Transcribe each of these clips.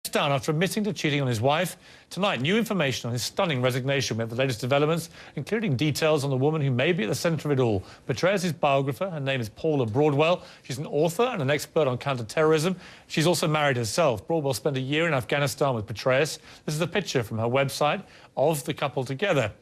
Down after admitting to cheating on his wife. Tonight, new information on his stunning resignation with the latest developments, including details on the woman who may be at the centre of it all. Petraeus' biographer, her name is Paula Broadwell. She's an author and an expert on counter-terrorism. She's also married herself. Broadwell spent a year in Afghanistan with Petraeus. This is a picture from her website of the couple together.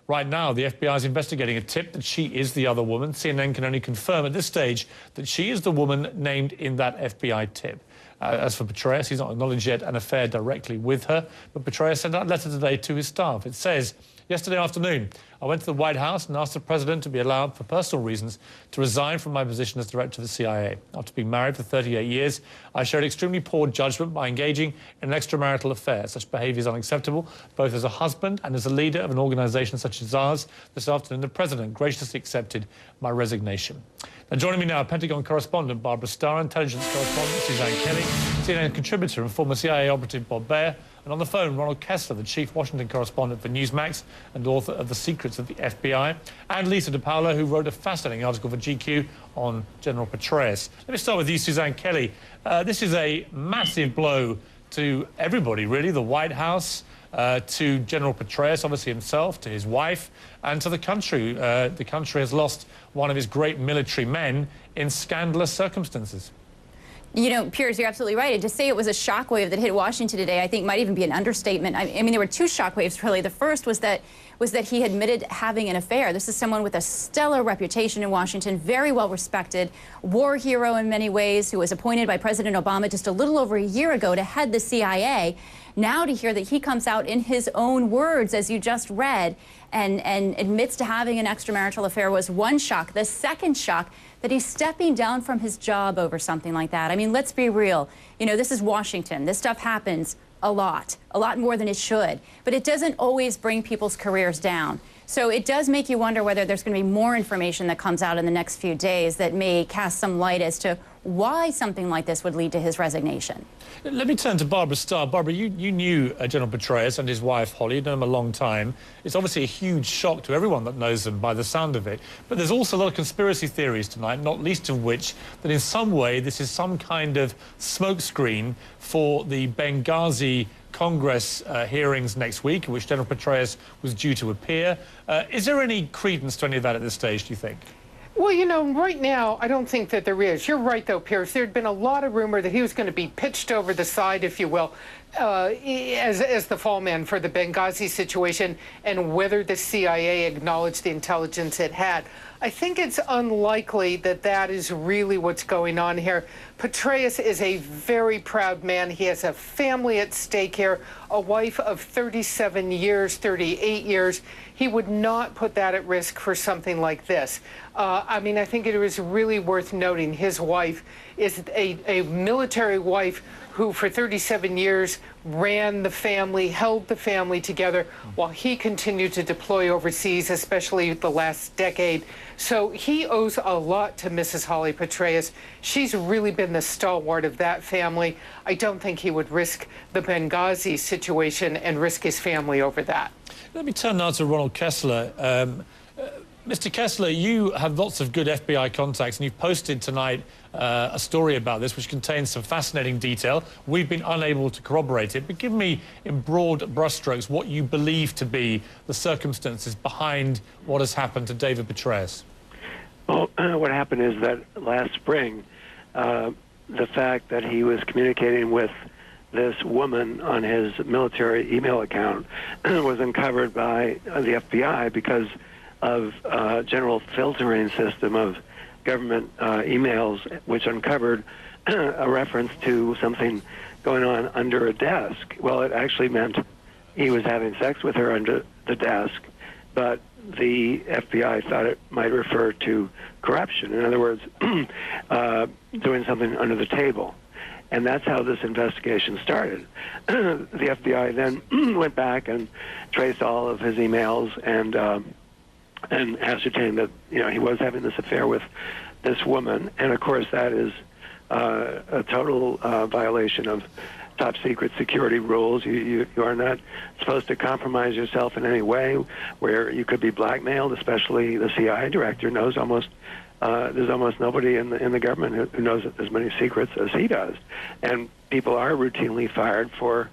Right now, the FBI is investigating a tip that she is the other woman. CNN can only confirm at this stage that she is the woman named in that FBI tip. As for Petraeus, he's not acknowledged yet an affair directly with her, but Petraeus sent out a letter today to his staff. It says, yesterday afternoon, I went to the White House and asked the president to be allowed, for personal reasons, to resign from my position as director of the CIA. After being married for 38 years, I showed extremely poor judgment by engaging in an extramarital affair. Such behaviour is unacceptable, both as a husband and as a leader of an organisation such as ours. This afternoon, the president graciously accepted my resignation. Now, joining me now, Pentagon correspondent Barbara Starr, intelligence correspondent Suzanne Kelly, CNN contributor and former CIA operative Bob Baer, and on the phone, Ronald Kessler, the chief Washington correspondent for Newsmax and author of The Secrets of the FBI, and Lisa DePaola, who wrote a fascinating article for GQ on General Petraeus. Let me start with you, Suzanne Kelly. This is a massive blow to everybody, really, the White House, to General Petraeus, obviously himself, to his wife, and to the country. The country has lost one of his great military men in scandalous circumstances. You know, Piers, you're absolutely right. And to say it was a shockwave that hit Washington today, I think might even be an understatement. I mean, there were two shockwaves, really. The first was that he admitted having an affair. This is someone with a stellar reputation in Washington, very well respected, war hero in many ways, who was appointed by President Obama just a little over a year ago to head the CIA. Now to hear that he comes out in his own words, as you just read, and admits to having an extramarital affair was one shock. The second shock, that he's stepping down from his job over something like that. I mean, let's be real. You know, this is Washington. This stuff happens a lot more than it should. But it doesn't always bring people's careers down. So it does make you wonder whether there's going to be more information that comes out in the next few days that may cast some light as to why something like this would lead to his resignation. Let me turn to Barbara Starr. Barbara, you knew General Petraeus and his wife, Holly. You've known them a long time. It's obviously a huge shock to everyone that knows them by the sound of it. But there's also a lot of conspiracy theories tonight, not least of which that in some way this is some kind of smokescreen for the Benghazi Congress hearings next week, in which General Petraeus was due to appear. Is there any credence to any of that at this stage, do you think? Well, you know, right now, I don't think that there is. You're right, though, Piers. There had been a lot of rumor that he was going to be pitched over the side, if you will, as the fall man for the Benghazi situation, and whether the CIA acknowledged the intelligence it had. I think it's unlikely that that is really what's going on here. Petraeus is a very proud man. He has a family at stake here, a wife of 37 years, 38 years. He would not put that at risk for something like this. I mean, I think it was really worth noting his wife is a military wife who for 37 years ran the family, held the family together while he continued to deploy overseas, especially the last decade. So he owes a lot to Mrs. Holly Petraeus. She's really been the stalwart of that family. I don't think he would risk the Benghazi situation and risk his family over that. Let me turn now to Ronald Kessler. Mr. Kessler, you have lots of good FBI contacts, and you've posted tonight a story about this, which contains some fascinating detail. We've been unable to corroborate it, but give me, in broad brushstrokes, what you believe to be the circumstances behind what has happened to David Petraeus. Well, what happened is that last spring, the fact that he was communicating with this woman on his military email account was uncovered by the FBI because of a general filtering system of government emails, which uncovered a reference to something going on under a desk. Well, it actually meant he was having sex with her under the desk, but the FBI thought it might refer to corruption. In other words, doing something under the table. And that's how this investigation started. The FBI then went back and traced all of his emails and ascertained that, you know, he was having this affair with this woman. And of course, that is a total violation of top secret security rules. You are not supposed to compromise yourself in any way where you could be blackmailed, especially the CIA director knows there's almost nobody in the government who knows as many secrets as he does. And people are routinely fired for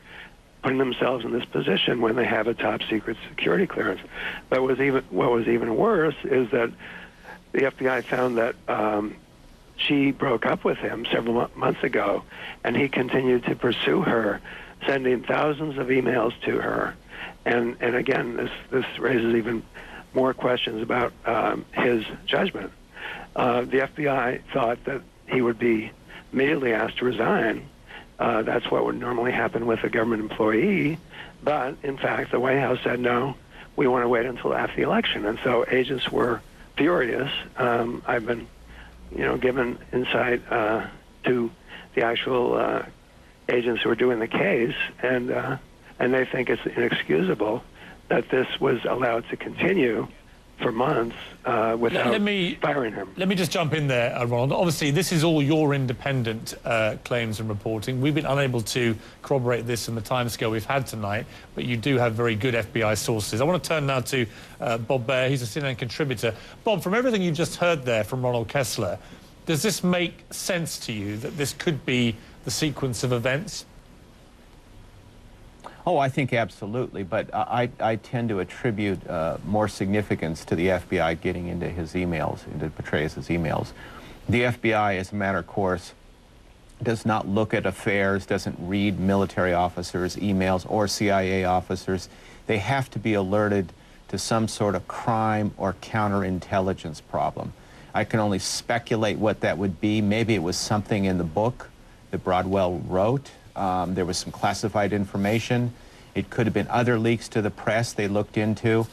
putting themselves in this position when they have a top secret security clearance. But what was even worse is that the FBI found that she broke up with him several months ago, and he continued to pursue her, sending thousands of emails to her. And again, this raises even more questions about his judgment. The FBI thought that he would be immediately asked to resign. That's what would normally happen with a government employee. But in fact, the White House said, no, we want to wait until after the election. And so agents were furious. I've been, given insight to the actual agents who are doing the case, and they think it's inexcusable that this was allowed to continue for months without firing him. Let me just jump in there, Ronald. Obviously, this is all your independent claims and reporting. We've been unable to corroborate this in the timescale we've had tonight, but you do have very good FBI sources. I want to turn now to Bob Baer. He's a CNN contributor. Bob, from everything you just heard there from Ronald Kessler, does this make sense to you that this could be the sequence of events? Oh, I think absolutely, but I tend to attribute more significance to the FBI getting into his emails, into Petraeus' emails. The FBI, as a matter of course, does not look at affairs, doesn't read military officers' emails or CIA officers. They have to be alerted to some sort of crime or counterintelligence problem. I can only speculate what that would be. Maybe it was something in the book that Broadwell wrote. There was some classified information. It could have been other leaks to the press they looked into.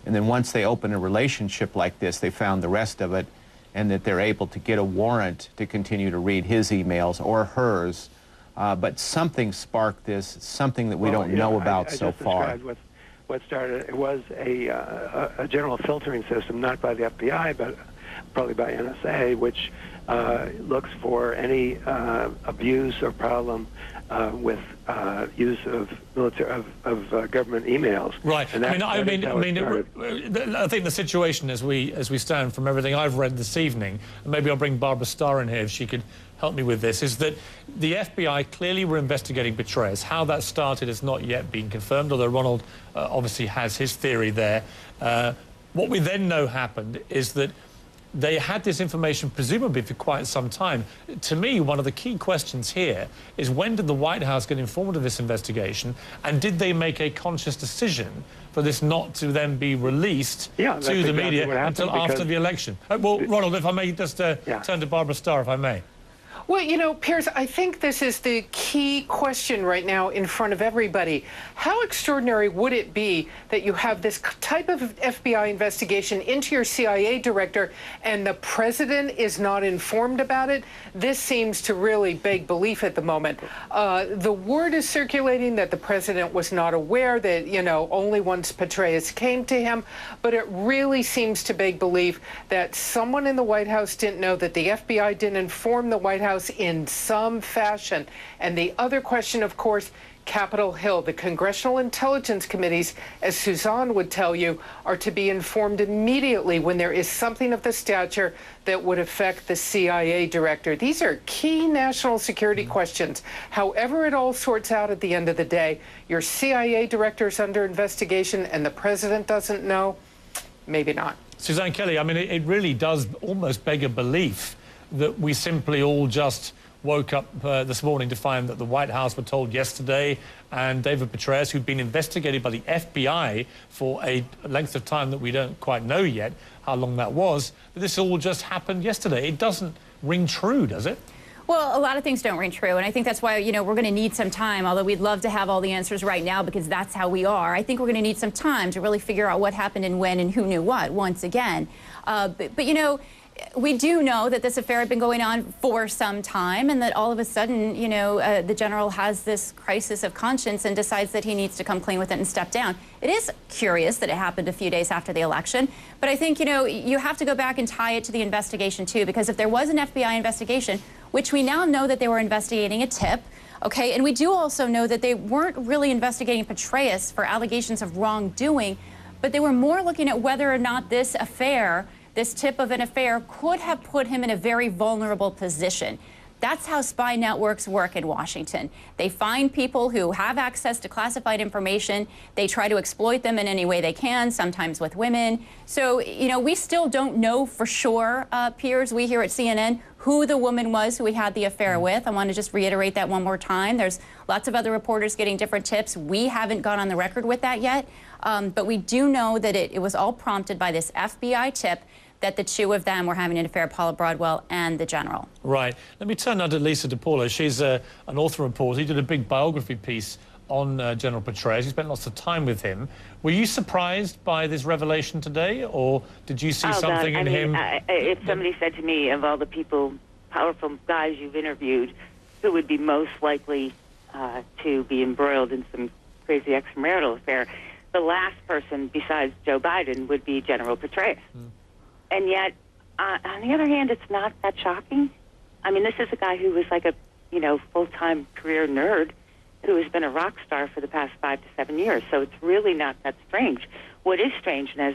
And then once they open a relationship like this, they found the rest of it, and that they're able to get a warrant to continue to read his emails or hers. But something sparked this, something that we don't know about so far. I just what started. It was a general filtering system, not by the FBI, but probably by NSA, which looks for any abuse or problem with use of government emails. Right. And I think the situation as we stand from everything I've read this evening, and maybe I'll bring Barbara Starr in here if she could help me with this, is that the FBI clearly were investigating Petraeus. How that started has not yet been confirmed, although Ronald obviously has his theory there. What we then know happened is that they had this information presumably for quite some time. To me, one of the key questions here is, when did the White House get informed of this investigation, and did they make a conscious decision for this not to then be released to the media until after the election? Well, Ronald, if I may just turn to Barbara Starr, if I may. Well, Piers, I think this is the key question right now in front of everybody. How extraordinary would it be that you have this type of FBI investigation into your CIA director and the president is not informed about it? This seems to really beg belief at the moment. The word is circulating that the president was not aware, that, only once Petraeus came to him, but it really seems to beg belief that someone in the White House didn't know, that the FBI didn't inform the White House in some fashion. And the other question, of course, Capitol Hill, the Congressional Intelligence Committees, as Suzanne would tell you, are to be informed immediately when there is something of the stature that would affect the CIA director. These are key national security questions. However it all sorts out at the end of the day, your CIA director is under investigation and the president doesn't know, maybe not. Suzanne Kelly, it really does almost beg a belief that we simply all just woke up this morning to find that the White House were told yesterday, and David Petraeus, who'd been investigated by the FBI for a length of time that we don't quite know yet how long that was, that this all just happened yesterday. It doesn't ring true, does it? Well, a lot of things don't ring true, and I think that's why, we're going to need some time, although we'd love to have all the answers right now because that's how we are. I think we're going to need some time to really figure out what happened and when and who knew what once again. But we do know that this affair had been going on for some time, and that all of a sudden, the general has this crisis of conscience and decides that he needs to come clean with it and step down. It is curious that it happened a few days after the election, but I think, you have to go back and tie it to the investigation, too, because if there was an FBI investigation, which we now know that they were investigating a tip, okay, and we do also know that they weren't really investigating Petraeus for allegations of wrongdoing, but they were more looking at whether or not this affair, this tip of an affair, could have put him in a very vulnerable position. That's how spy networks work in Washington. They find people who have access to classified information. They try to exploit them in any way they can, sometimes with women. So, you know, we still don't know for sure, Piers, we here at CNN, who the woman was who he had the affair with. I want to just reiterate that one more time. There's lots of other reporters getting different tips. We haven't gone on the record with that yet. But we do know that it was all prompted by this FBI tip that the two of them were having an affair, Paula Broadwell and the general. Right. Let me turn now to Lisa DiPaula. She's an author and reporter. He did a big biography piece on General Petraeus. You spent lots of time with him. Were you surprised by this revelation today, or did you see something in him? If somebody said to me, of all the people, powerful guys you've interviewed, who would be most likely to be embroiled in some crazy extramarital affair, the last person besides Joe Biden would be General Petraeus. And yet, on the other hand, it's not that shocking. I mean, this is a guy who was like a, full-time career nerd who has been a rock star for the past 5 to 7 years. So it's really not that strange. What is strange, and as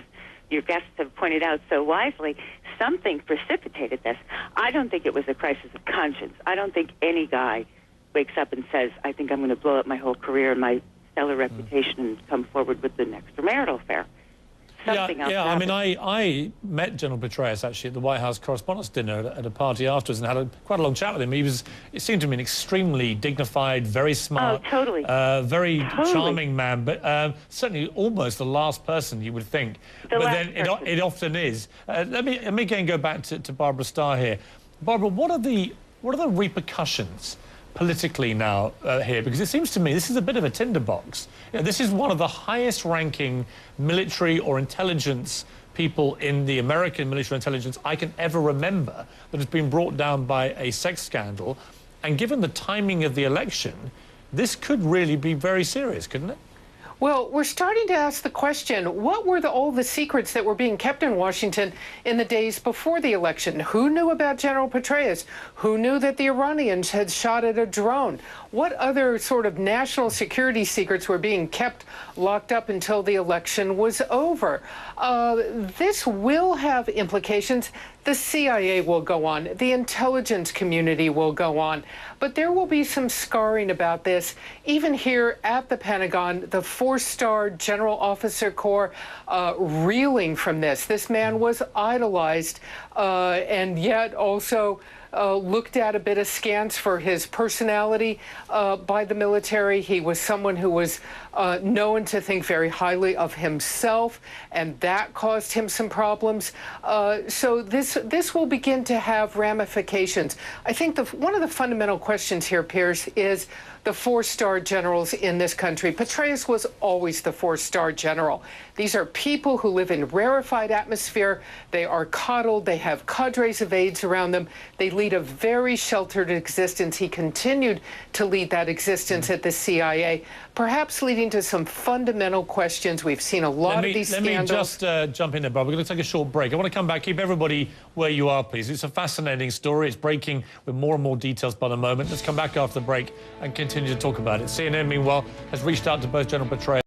your guests have pointed out so wisely, something precipitated this. I don't think it was a crisis of conscience. I don't think any guy wakes up and says, I think I'm going to blow up my whole career and my stellar reputation and come forward with an extramarital affair. Yeah, I mean, I met General Petraeus actually at the White House Correspondents' Dinner at a party afterwards and had quite a long chat with him. It seemed to me an extremely dignified, very smart, very charming man, but certainly almost the last person you would think. But then it often is. Let me again go back to Barbara Starr here. Barbara, what are the repercussions politically now here? Because it seems to me this is a bit of a tinderbox. This is one of the highest-ranking military or intelligence people in the American military intelligence I can ever remember that has been brought down by a sex scandal. And given the timing of the election, this could really be very serious, couldn't it? Well, we're starting to ask the question, what were all the secrets that were being kept in Washington in the days before the election? Who knew about General Petraeus? Who knew that the Iranians had shot at a drone? What other sort of national security secrets were being kept locked up until the election was over? This will have implications. The CIA will go on. The intelligence community will go on. But there will be some scarring about this. Even here at the Pentagon, the 4-star General Officer Corps reeling from this. This man was idolized and yet also looked at a bit askance for his personality by the military. He was someone who was known to think very highly of himself, and that caused him some problems. So this will begin to have ramifications. I think one of the fundamental questions here, Piers, is the 4-star generals in this country. Petraeus was always the 4-star general. These are people who live in rarefied atmosphere. They are coddled. They have cadres of aides around them. They lead a very sheltered existence. He continued to lead that existence at the CIA, perhaps leading to some fundamental questions. We've seen a lot of these scandals. Let me just jump in there, Bob. We're going to take a short break. I want to come back. Keep everybody where you are, please. It's a fascinating story. It's breaking with more and more details by the moment. Let's come back after the break and continue to talk about it. CNN, meanwhile, has reached out to both General Petraeus